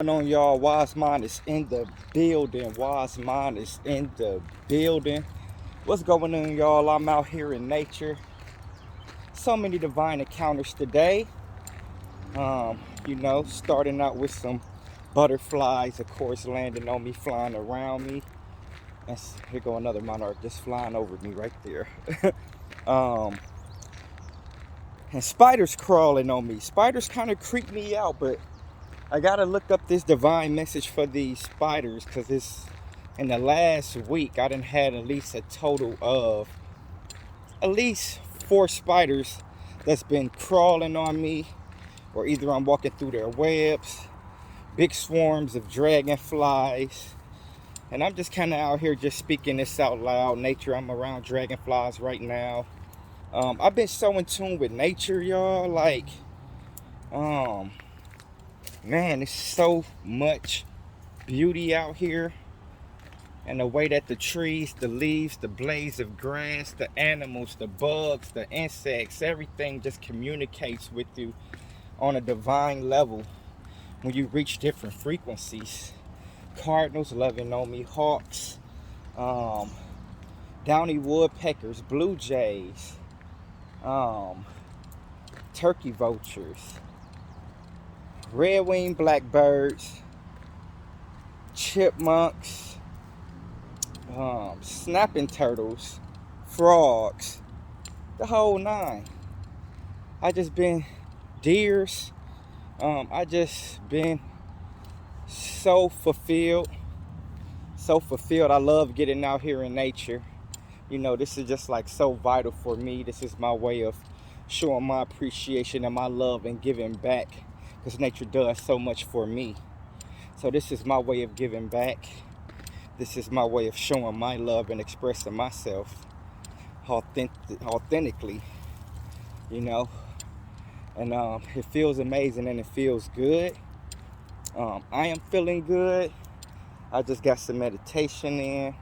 Going on, y'all? Wise Mind is in the building. Wise Mind is in the building. What's going on, y'all? I'm out here in nature. So many divine encounters today. Starting out with some butterflies, of course, landing on me, flying around me. And here go another monarch just flying over me right there. um, and spiders crawling on me. Spiders kind of creep me out, but I gotta look up this divine message for these spiders because it's in the last week I done had at least a total of at least 4 spiders that's been crawling on me, or either I'm walking through their webs, big swarms of dragonflies, and I'm just kind of out here just speaking this out loud. Nature, I'm around dragonflies right now. I've been so in tune with nature, y'all. Um, man, it's so much beauty out here, and the way that the trees, the leaves, the blades of grass, the animals, the bugs, the insects, everything just communicates with you on a divine level when you reach different frequencies. Cardinals loving on me, hawks, um, downy woodpeckers, blue jays, um, turkey vultures, red-winged blackbirds, chipmunks, snapping turtles, frogs, the whole nine. I just been deers. I just been so fulfilled, so fulfilled. I love getting out here in nature. This is just like so vital for me. This is my way of showing my appreciation and my love and giving back, because nature does so much for me. So this is my way of giving back. This is my way of showing my love and expressing myself authentically, you know. And it feels amazing and it feels good. I am feeling good. I just got some meditation in,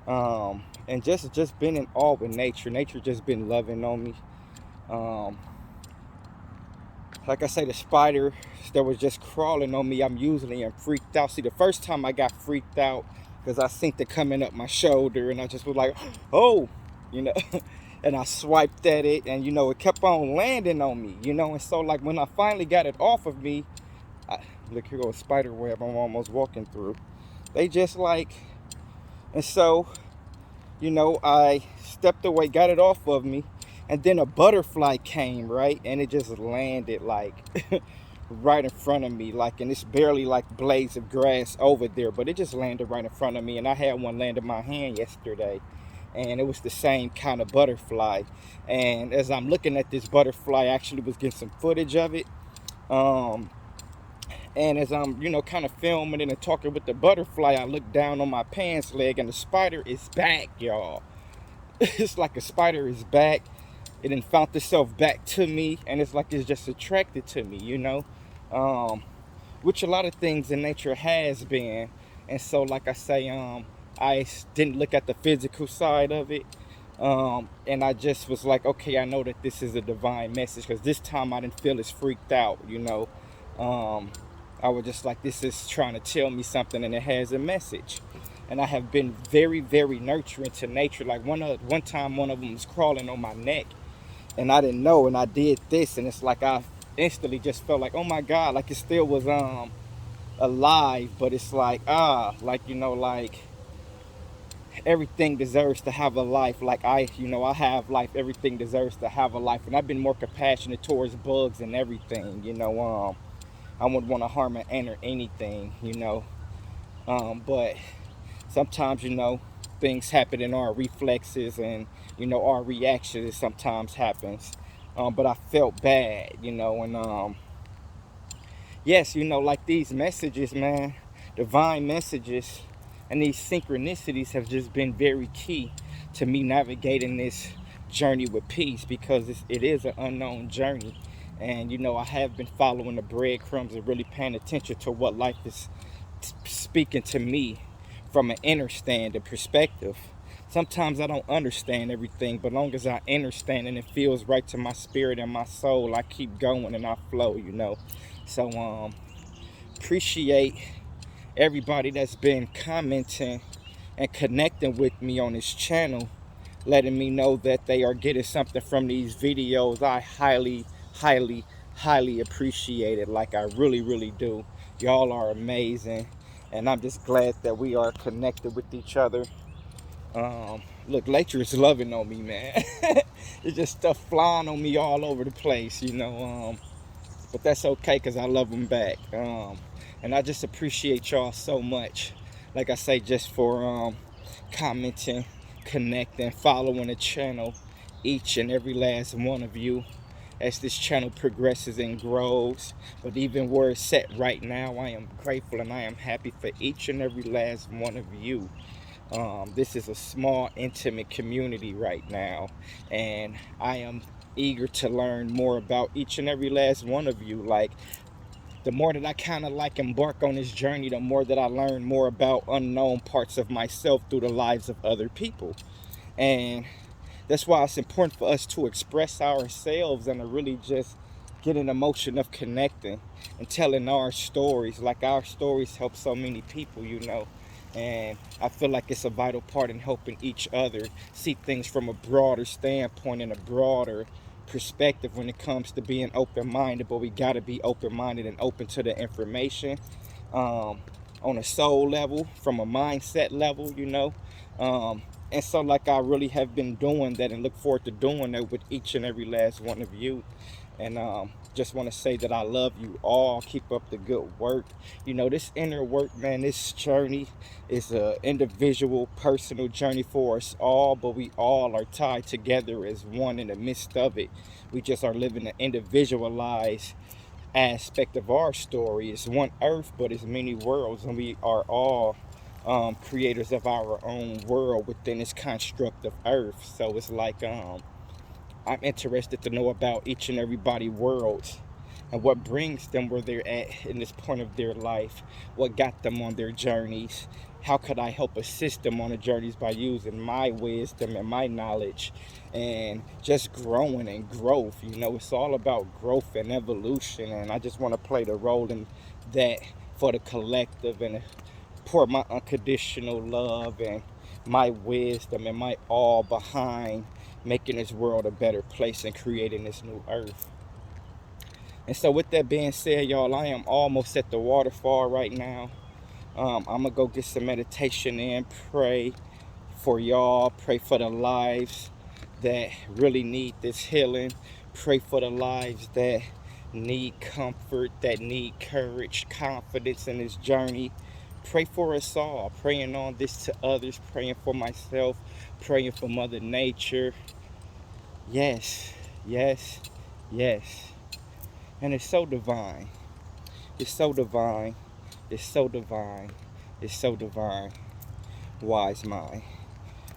and just been in awe with nature. Nature just been loving on me. Um, like I say, the spider that was just crawling on me, I'm usually freaked out. See, the first time I got freaked out because I seen it coming up my shoulder, and I just was like, oh, you know. And I swiped at it, and it kept on landing on me, and so like when I finally got it off of me, look, here goes a spider web I'm almost walking through. They just like, and so, I stepped away, got it off of me, and then a butterfly came, right? And it just landed like right in front of me, like, and it's barely like blades of grass over there, but it just landed right in front of me. And I had one land in my hand yesterday, and it was the same kind of butterfly. And as I'm looking at this butterfly, I actually was getting some footage of it. And as I'm, kind of filming it and talking with the butterfly, I look down on my pants leg, and the spider is back, y'all. It's like a spider is back. It then found itself back to me, and it's like it's just attracted to me, which a lot of things in nature has been. And so, like I say, I didn't look at the physical side of it. And I just was like, okay, I know that this is a divine message, because this time I didn't feel as freaked out. I was just like, this is trying to tell me something, and it has a message. And I have been very, very nurturing to nature. Like one time, one of them was crawling on my neck, and I didn't know, and I did this, and it's like I instantly just felt like, oh my God, like it still was alive, but it's like like everything deserves to have a life. Like I have life. Everything deserves to have a life, and I've been more compassionate towards bugs and everything. I wouldn't want to harm anything. But sometimes, things happen in our reflexes, and, our reactions sometimes happens. But I felt bad, and yes, like these messages, man, divine messages, and these synchronicities have just been very key to me navigating this journey with peace, because it is an unknown journey. And, I have been following the breadcrumbs and really paying attention to what life is speaking to me from an inner stand and perspective. Sometimes I don't understand everything, but long as I understand and it feels right to my spirit and my soul, I keep going and I flow. So appreciate everybody that's been commenting and connecting with me on this channel, letting me know that they are getting something from these videos. I highly, highly, highly appreciate it. Like I really, really do. Y'all are amazing. And I'm just glad that we are connected with each other. Look, Later is loving on me, man. It's just stuff flying on me all over the place, you know. But that's okay because I love them back. And I just appreciate y'all so much. Like I say, just for commenting, connecting, following the channel, each and every last one of you, as this channel progresses and grows. But even where it's set right now, I am grateful and I am happy for each and every last one of you. This is a small, intimate community right now, and I am eager to learn more about each and every last one of you. Like, the more that I kind of like embark on this journey, the more that I learn more about unknown parts of myself through the lives of other people. And that's why it's important for us to express ourselves and to really just get an emotion of connecting and telling our stories. Like, our stories help so many people, you know. And I feel like it's a vital part in helping each other see things from a broader standpoint and a broader perspective when it comes to being open-minded. But we got to be open-minded and open to the information, on a soul level, from a mindset level, you know. And so, like, I really have been doing that and look forward to doing that with each and every last one of you. And just want to say that I love you all. Keep up the good work. You know, this inner work, man, this journey is a individual, personal journey for us all, but we all are tied together as one in the midst of it. We just are living an individualized aspect of our story. It's one earth, but it's many worlds, and we are all creators of our own world within this construct of earth. So it's like, I'm interested to know about each and everybody's worlds and what brings them where they're at in this point of their life, what got them on their journeys. How could I help assist them on the journeys by using my wisdom and my knowledge and just growing and growth? You know, it's all about growth and evolution, and I just want to play the role in that for the collective and pour my unconditional love and my wisdom and my all behind making this world a better place and creating this new earth. And so with that being said, y'all, I am almost at the waterfall right now. I'm gonna go get some meditation in, pray for y'all, pray for the lives that really need this healing, pray for the lives that need comfort, that need courage, confidence in this journey. Pray for us all, praying on this to others, praying for myself, praying for Mother Nature. Yes, yes, yes. And it's so divine. It's so divine. It's so divine. It's so divine. Wise mind.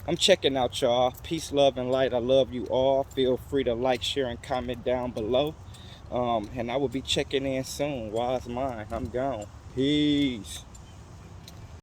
I'm checking out, y'all. Peace, love, and light. I love you all. Feel free to like, share, and comment down below. And I will be checking in soon. Wise mind. I'm gone. Peace.